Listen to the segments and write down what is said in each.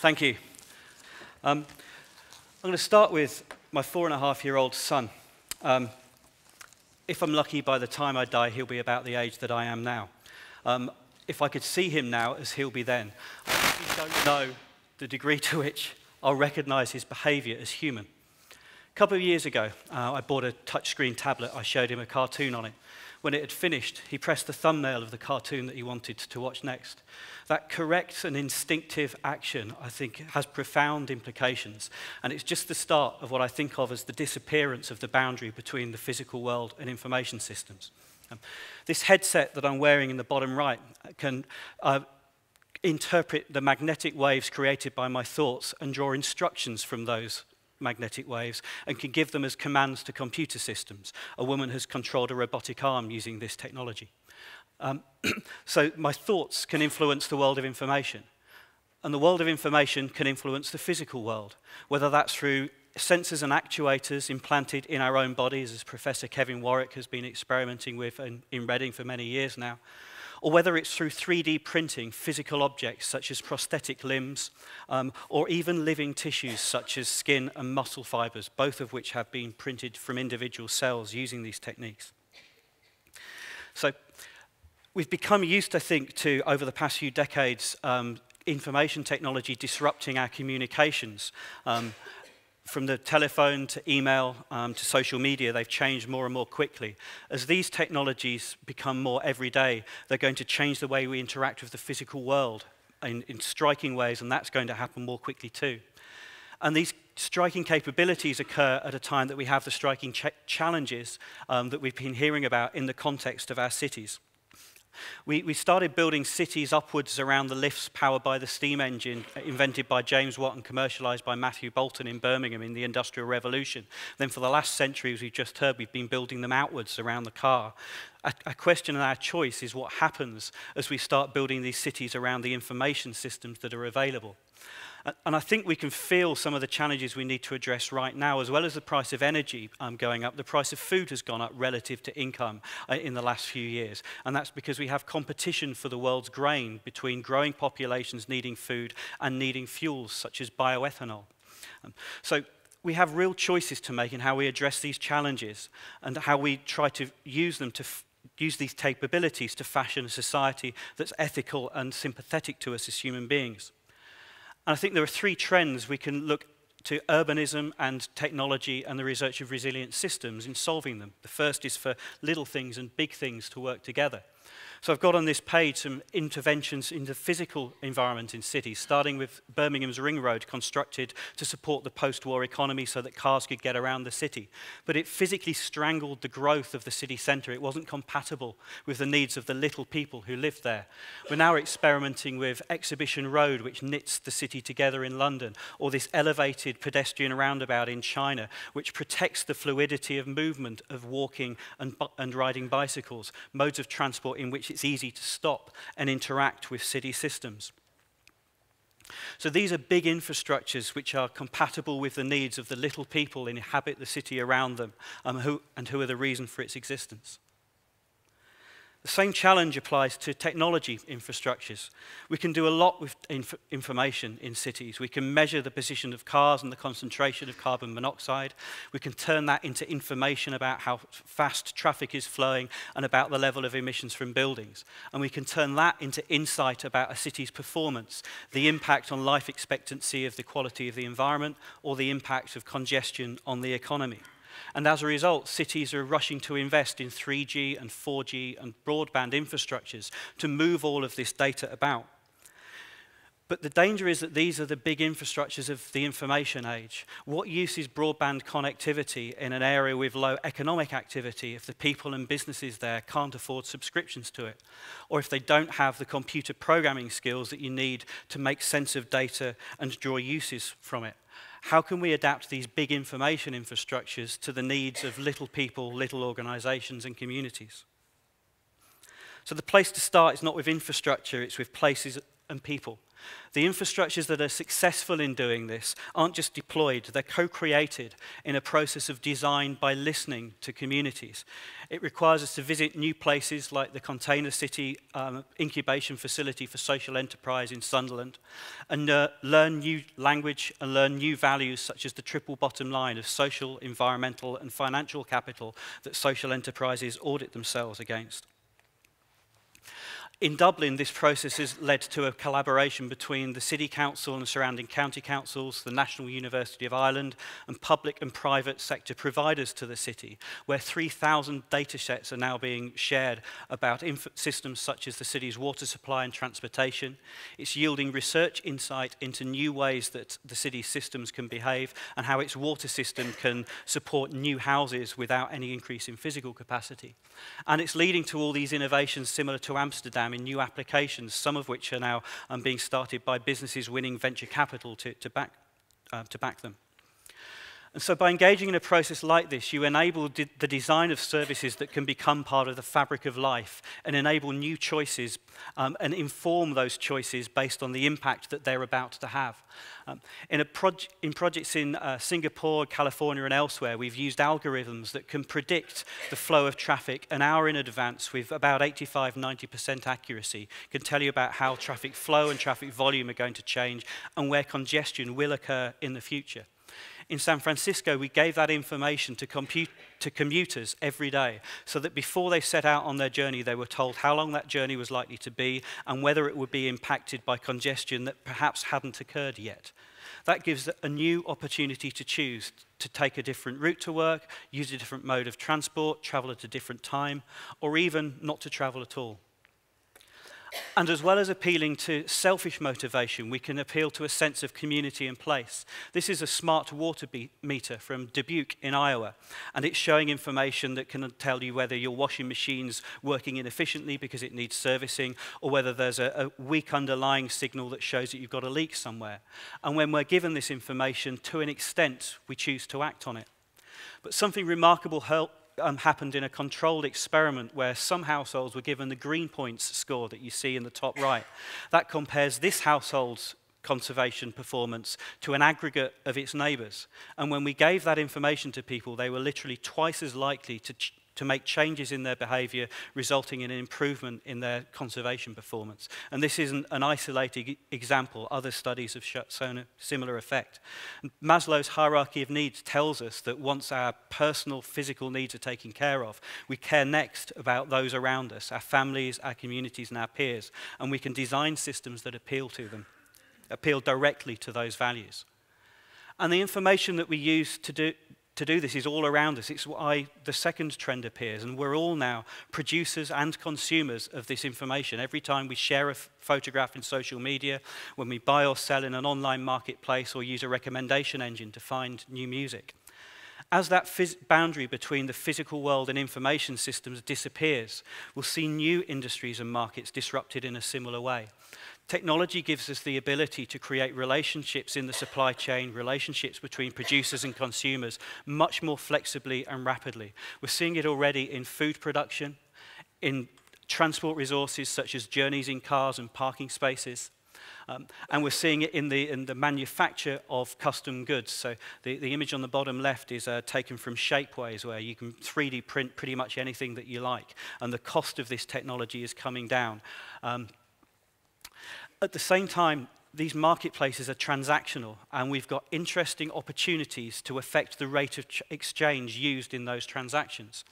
Thank you. I'm going to start with my 4.5-year-old son. If I'm lucky, by the time I die, he'll be about the age that I am now. If I could see him now as he'll be then, I don't know the degree to which I'll recognize his behavior as human. A couple of years ago, I bought a touchscreen tablet. I showed him a cartoon on it. When it had finished, he pressed the thumbnail of the cartoon that he wanted to watch next. That correct and instinctive action, I think, has profound implications. And it's just the start of what I think of as the disappearance of the boundary between the physical world and information systems. This headset that I'm wearing in the bottom right can interpret the magnetic waves created by my thoughts and draw instructions from those magnetic waves and can give them as commands to computer systems. A woman has controlled a robotic arm using this technology. So my thoughts can influence the world of information, and the world of information can influence the physical world, whether that's through sensors and actuators implanted in our own bodies, as Professor Kevin Warwick has been experimenting with in Reading for many years now, or whether it's through 3D printing physical objects such as prosthetic limbs, or even living tissues such as skin and muscle fibers, both of which have been printed from individual cells using these techniques. So we've become used, I think, to, over the past few decades, information technology disrupting our communications. From the telephone to email to social media, they've changed more and more quickly. As these technologies become more everyday, they're going to change the way we interact with the physical world in striking ways, and that's going to happen more quickly too. And these striking capabilities occur at a time that we have the striking challenges that we've been hearing about in the context of our cities. We started building cities upwards around the lifts powered by the steam engine invented by James Watt and commercialized by Matthew Boulton in Birmingham in the Industrial Revolution. Then for the last century, as we've just heard, we've been building them outwards around the car. A question and our choice is what happens as we start building these cities around the information systems that are available. And I think we can feel some of the challenges we need to address right now, as well as the price of energy going up. The price of food has gone up relative to income in the last few years. And that's because we have competition for the world's grain between growing populations needing food and needing fuels such as bioethanol. So we have real choices to make in how we address these challenges and how we try to use them to use these capabilities to fashion a society that's ethical and sympathetic to us as human beings. And I think there are three trends we can look to: urbanism and technology and the research of resilient systems in solving them. The first is for little things and big things to work together. So I've got on this page some interventions in the physical environment in cities, starting with Birmingham's Ring Road, constructed to support the post-war economy so that cars could get around the city. But it physically strangled the growth of the city centre. It wasn't compatible with the needs of the little people who lived there. We're now experimenting with Exhibition Road, which knits the city together in London, or this elevated pedestrian roundabout in China, which protects the fluidity of movement of walking and riding bicycles, modes of transport in which it's easy to stop and interact with city systems. So these are big infrastructures which are compatible with the needs of the little people who inhabit the city around them, who are the reason for its existence. The same challenge applies to technology infrastructures. We can do a lot with information in cities. We can measure the position of cars and the concentration of carbon monoxide. We can turn that into information about how fast traffic is flowing and about the level of emissions from buildings. And we can turn that into insight about a city's performance, the impact on life expectancy of the quality of the environment, or the impact of congestion on the economy. And as a result, cities are rushing to invest in 3G and 4G and broadband infrastructures to move all of this data about. But the danger is that these are the big infrastructures of the information age. What use is broadband connectivity in an area with low economic activity if the people and businesses there can't afford subscriptions to it, or if they don't have the computer programming skills that you need to make sense of data and draw uses from it? How can we adapt these big information infrastructures to the needs of little people, little organizations and communities? So the place to start is not with infrastructure, it's with places and people. The infrastructures that are successful in doing this aren't just deployed, they're co-created in a process of design by listening to communities. It requires us to visit new places like the Container City incubation facility for social enterprise in Sunderland, and learn new language and learn new values such as the triple bottom line of social, environmental and financial capital that social enterprises audit themselves against. In Dublin, this process has led to a collaboration between the City Council and surrounding county councils, the National University of Ireland, and public and private sector providers to the city, where 3,000 data sets are now being shared about systems such as the city's water supply and transportation. It's yielding research insight into new ways that the city's systems can behave and how its water system can support new houses without any increase in physical capacity. And it's leading to all these innovations similar to Amsterdam in new applications, some of which are now being started by businesses winning venture capital to back them. And so by engaging in a process like this, you enable the design of services that can become part of the fabric of life and enable new choices and inform those choices based on the impact that they're about to have. In projects in Singapore, California and elsewhere, we've used algorithms that can predict the flow of traffic an hour in advance with about 85–90% accuracy, can tell you about how traffic flow and traffic volume are going to change and where congestion will occur in the future. In San Francisco, we gave that information to commuters every day so that before they set out on their journey, they were told how long that journey was likely to be and whether it would be impacted by congestion that perhaps hadn't occurred yet. That gives a new opportunity to choose to take a different route to work, use a different mode of transport, travel at a different time, or even not to travel at all. And as well as appealing to selfish motivation, we can appeal to a sense of community and place. This is a smart water meter from Dubuque in Iowa, and it's showing information that can tell you whether your washing machine's working inefficiently because it needs servicing, or whether there's a weak underlying signal that shows that you've got a leak somewhere. And when we're given this information, to an extent, we choose to act on it. But something remarkable happened in a controlled experiment where some households were given the green points score that you see in the top right. That compares this household's conservation performance to an aggregate of its neighbours. And when we gave that information to people, they were literally twice as likely to make changes in their behaviour, resulting in an improvement in their conservation performance. And this isn't an isolated example. Other studies have shown a similar effect. And Maslow's hierarchy of needs tells us that once our personal physical needs are taken care of, we care next about those around us, our families, our communities and our peers, and we can design systems that appeal to them, appeal directly to those values. And the information that we use to do this is all around us. It's why the second trend appears, and we're all now producers and consumers of this information. Every time we share a photograph in social media, when we buy or sell in an online marketplace or use a recommendation engine to find new music. As that boundary between the physical world and information systems disappears, we'll see new industries and markets disrupted in a similar way. Technology gives us the ability to create relationships in the supply chain, relationships between producers and consumers, much more flexibly and rapidly. We're seeing it already in food production, in transport resources such as journeys in cars and parking spaces, and we're seeing it in the manufacture of custom goods. So the image on the bottom left is taken from Shapeways, where you can 3D print pretty much anything that you like, and the cost of this technology is coming down. At the same time, these marketplaces are transactional, and we've got interesting opportunities to affect the rate of exchange used in those transactions.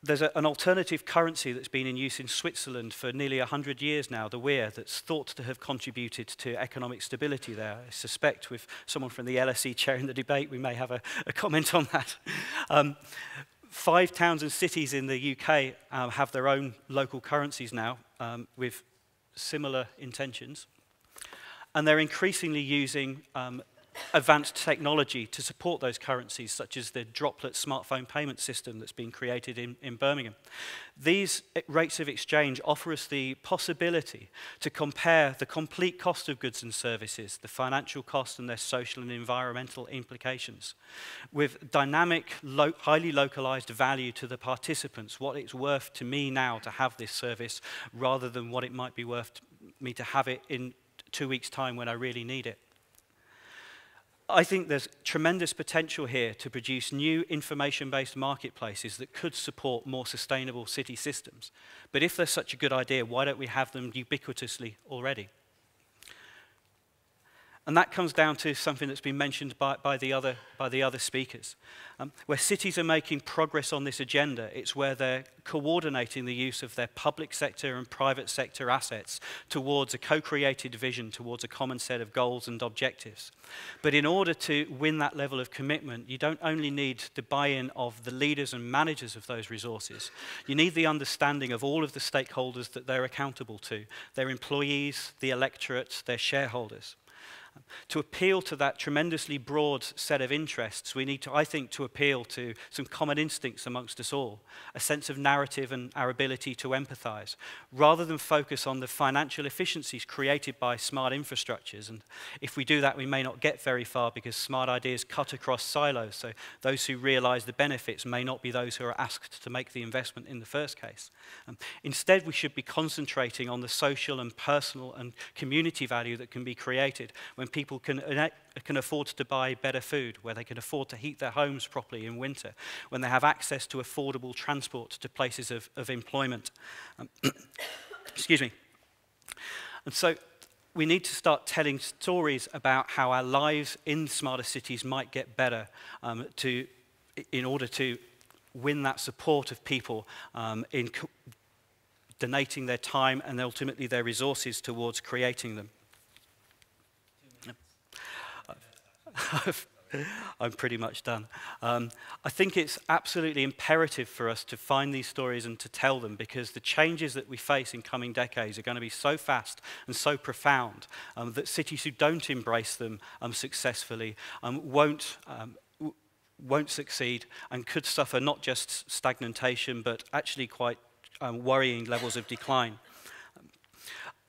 There's an alternative currency that's been in use in Switzerland for nearly 100 years now, the weir, that's thought to have contributed to economic stability there. I suspect with someone from the LSE chairing the debate, we may have a comment on that. 5 towns and cities in the UK have their own local currencies now, with similar intentions, and they're increasingly using advanced technology to support those currencies, such as the droplet smartphone payment system that's been created in Birmingham. These rates of exchange offer us the possibility to compare the complete cost of goods and services, the financial cost and their social and environmental implications, with dynamic, highly localized value to the participants, what it's worth to me now to have this service, rather than what it might be worth me to have it in 2 weeks' time when I really need it. I think there's tremendous potential here to produce new information-based marketplaces that could support more sustainable city systems. But if there's such a good idea, why don't we have them ubiquitously already? And that comes down to something that's been mentioned by the other speakers. Where cities are making progress on this agenda, it's where they're coordinating the use of their public sector and private sector assets towards a co-created vision, towards a common set of goals and objectives. But in order to win that level of commitment, you don't only need the buy-in of the leaders and managers of those resources. You need the understanding of all of the stakeholders that they're accountable to, their employees, the electorate, their shareholders. To appeal to that tremendously broad set of interests, we need to, I think, to appeal to some common instincts amongst us all, a sense of narrative and our ability to empathize, rather than focus on the financial efficiencies created by smart infrastructures. And if we do that, we may not get very far because smart ideas cut across silos, so those who realize the benefits may not be those who are asked to make the investment in the first case. Instead, we should be concentrating on the social and personal and community value that can be created when people can afford to buy better food, where they can afford to heat their homes properly in winter, when they have access to affordable transport to places of employment. Excuse me. And so we need to start telling stories about how our lives in smarter cities might get better in order to win that support of people in donating their time and ultimately their resources towards creating them. I'm pretty much done. I think it's absolutely imperative for us to find these stories and to tell them, because the changes that we face in coming decades are going to be so fast and so profound that cities who don't embrace them successfully won't succeed and could suffer not just stagnation but actually quite worrying levels of decline.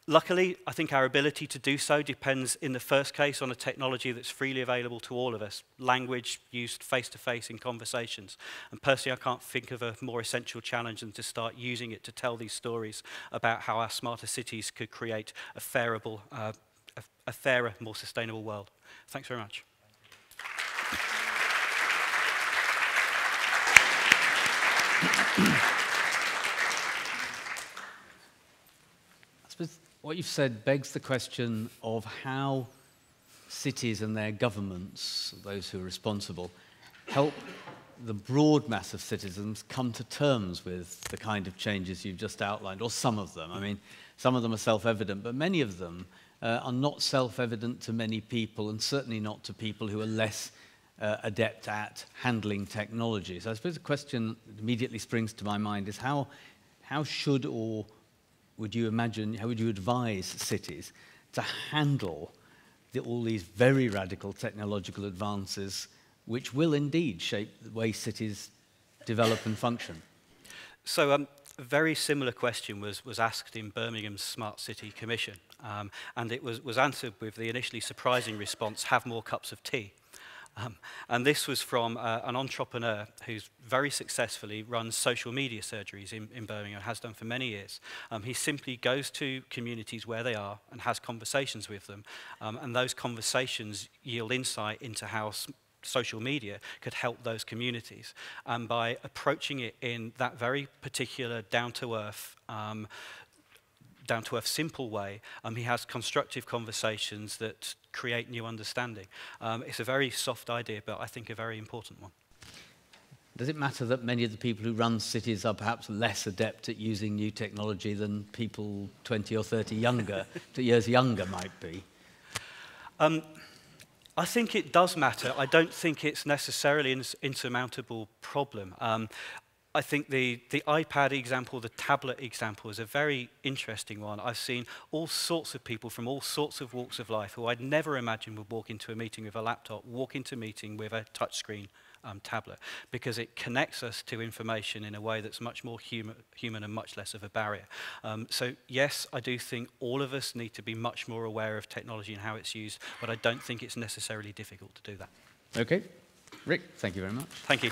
Luckily, I think our ability to do so depends, in the first case, on a technology that's freely available to all of us, language used face-to-face in conversations. And personally, I can't think of a more essential challenge than to start using it to tell these stories about how our smarter cities could create a fairer, more sustainable world. Thanks very much. What you've said begs the question of how cities and their governments, those who are responsible, help the broad mass of citizens come to terms with the kind of changes you've just outlined, or some of them. I mean, some of them are self-evident, but many of them are not self-evident to many people, and certainly not to people who are less adept at handling technology. So I suppose the question that immediately springs to my mind is how should or would you imagine, how would you advise cities to handle all these very radical technological advances which will indeed shape the way cities develop and function? So a very similar question was asked in Birmingham's Smart City Commission, and it was answered with the initially surprising response, have more cups of tea. And this was from an entrepreneur who's very successfully runs social media surgeries in Birmingham, has done for many years. He simply goes to communities where they are and has conversations with them. And those conversations yield insight into how social media could help those communities. And by approaching it in that very particular down-to-earth, simple way, he has constructive conversations that create new understanding. It's a very soft idea, but I think a very important one. Does it matter that many of the people who run cities are perhaps less adept at using new technology than people 20 or 30 years younger might be? I think it does matter. I don't think it's necessarily an insurmountable problem. I think the iPad example, the tablet example, is a very interesting one. I've seen all sorts of people from all sorts of walks of life who I'd never imagined would walk into a meeting with a laptop, walk into a meeting with a touchscreen tablet, because it connects us to information in a way that's much more human and much less of a barrier. So yes, I do think all of us need to be much more aware of technology and how it's used, but I don't think it's necessarily difficult to do that. Okay. Rick, thank you very much. Thank you.